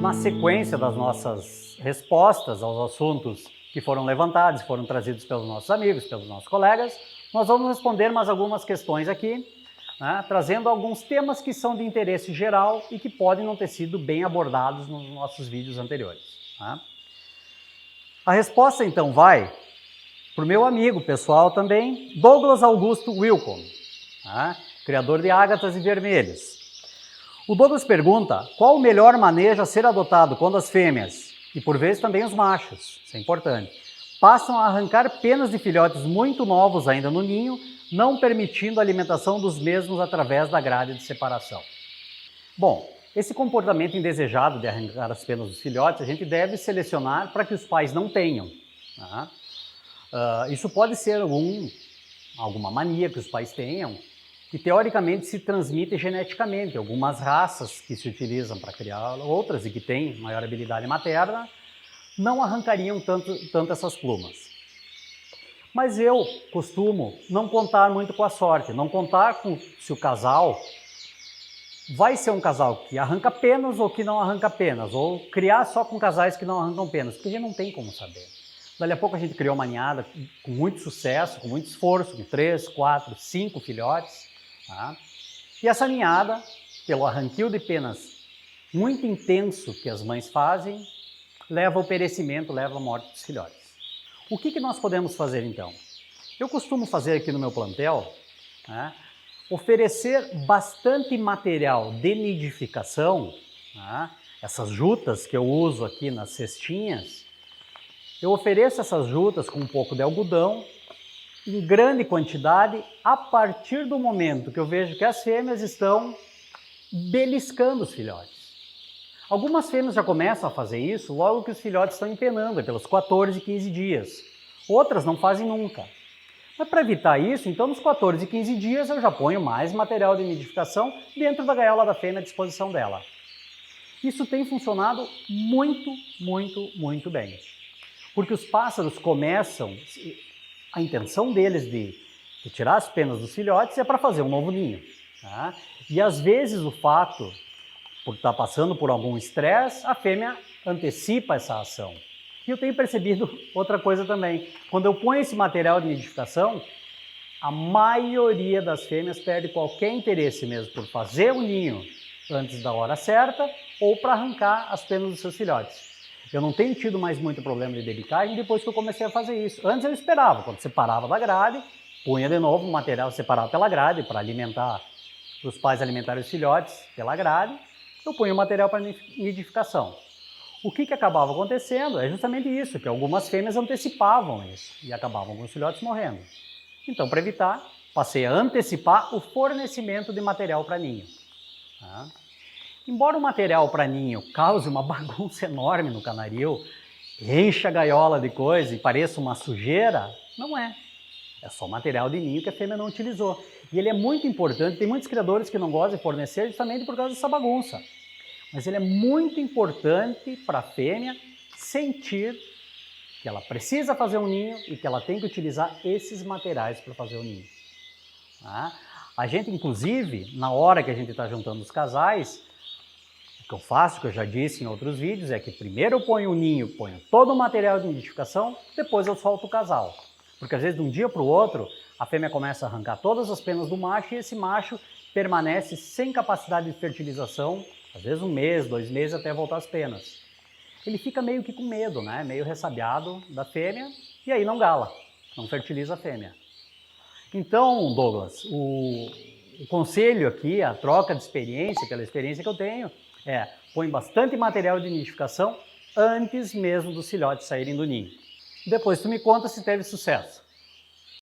na sequência das nossas respostas aos assuntos que foram levantados, foram trazidos pelos nossos amigos, pelos nossos colegas, nós vamos responder mais algumas questões aqui, né, trazendo alguns temas que são de interesse geral e que podem não ter sido bem abordados nos nossos vídeos anteriores. Tá? A resposta então vai para o meu amigo pessoal também, Douglas Augusto Wilcon, tá? Criador de ágatas e vermelhos. O Douglas pergunta qual o melhor manejo a ser adotado quando as fêmeas, e por vezes também os machos, isso é importante, passam a arrancar penas de filhotes muito novos ainda no ninho, não permitindo a alimentação dos mesmos através da grade de separação. Bom, esse comportamento indesejado de arrancar as penas dos filhotes, a gente deve selecionar para que os pais não tenham. Tá? Isso pode ser alguma mania que os pais tenham, que teoricamente se transmite geneticamente. Algumas raças que se utilizam para criar outras e que têm maior habilidade materna, não arrancariam tanto essas plumas. Mas eu costumo não contar muito com a sorte, não contar com se o casal vai ser um casal que arranca penas ou que não arranca penas, ou criar só com casais que não arrancam penas, porque a gente não tem como saber. Dali a pouco a gente criou uma ninhada com muito sucesso, com muito esforço, com 3, 4, 5 filhotes. Tá? E essa ninhada, pelo arranquio de penas muito intenso que as mães fazem, leva ao perecimento, leva à morte dos filhotes. O que nós podemos fazer então? Eu costumo fazer aqui no meu plantel, né, oferecer bastante material de nidificação, né, essas jutas que eu uso aqui nas cestinhas, eu ofereço essas jutas com um pouco de algodão, em grande quantidade, a partir do momento que eu vejo que as fêmeas estão beliscando os filhotes. Algumas fêmeas já começam a fazer isso logo que os filhotes estão empenando, pelos 14, 15 dias. Outras não fazem nunca. Mas para evitar isso, então nos 14, 15 dias eu já ponho mais material de nidificação dentro da gaiola da fêmea à disposição dela. Isso tem funcionado muito, muito, muito bem. Porque os pássaros começam, a intenção deles de tirar as penas dos filhotes é para fazer um novo ninho. Tá? E às vezes o fato, por estar passando por algum estresse, a fêmea antecipa essa ação. E eu tenho percebido outra coisa também. Quando eu ponho esse material de nidificação, a maioria das fêmeas perde qualquer interesse mesmo por fazer o ninho antes da hora certa ou para arrancar as penas dos seus filhotes. Eu não tenho tido mais muito problema de debicagem depois que eu comecei a fazer isso. Antes eu esperava, quando separava da grade, punha de novo o material separado pela grade para alimentar, para os pais alimentarem os filhotes pela grade, eu punha o material para nidificação. O que acabava acontecendo é justamente isso, que algumas fêmeas antecipavam isso e acabavam com os filhotes morrendo. Então, para evitar, passei a antecipar o fornecimento de material para ninho. Tá? Embora o material para ninho cause uma bagunça enorme no canaril, encha a gaiola de coisa e pareça uma sujeira, não é. É só material de ninho que a fêmea não utilizou. E ele é muito importante, tem muitos criadores que não gostam de fornecer justamente por causa dessa bagunça. Mas ele é muito importante para a fêmea sentir que ela precisa fazer um ninho e que ela tem que utilizar esses materiais para fazer o ninho. Tá? A gente, inclusive, na hora que a gente está juntando os casais, o que eu faço, que eu já disse em outros vídeos, é que primeiro eu ponho o ninho, ponho todo o material de nidificação, depois eu solto o casal. Porque às vezes de um dia para o outro, a fêmea começa a arrancar todas as penas do macho e esse macho permanece sem capacidade de fertilização, às vezes 1 mês, 2 meses até voltar as penas. Ele fica meio que com medo, né? Meio ressabiado da fêmea e aí não gala, não fertiliza a fêmea. Então, Douglas, o conselho aqui, a troca de experiência, pela experiência que eu tenho, põe bastante material de nidificação antes mesmo dos filhotes saírem do ninho. Depois tu me conta se teve sucesso.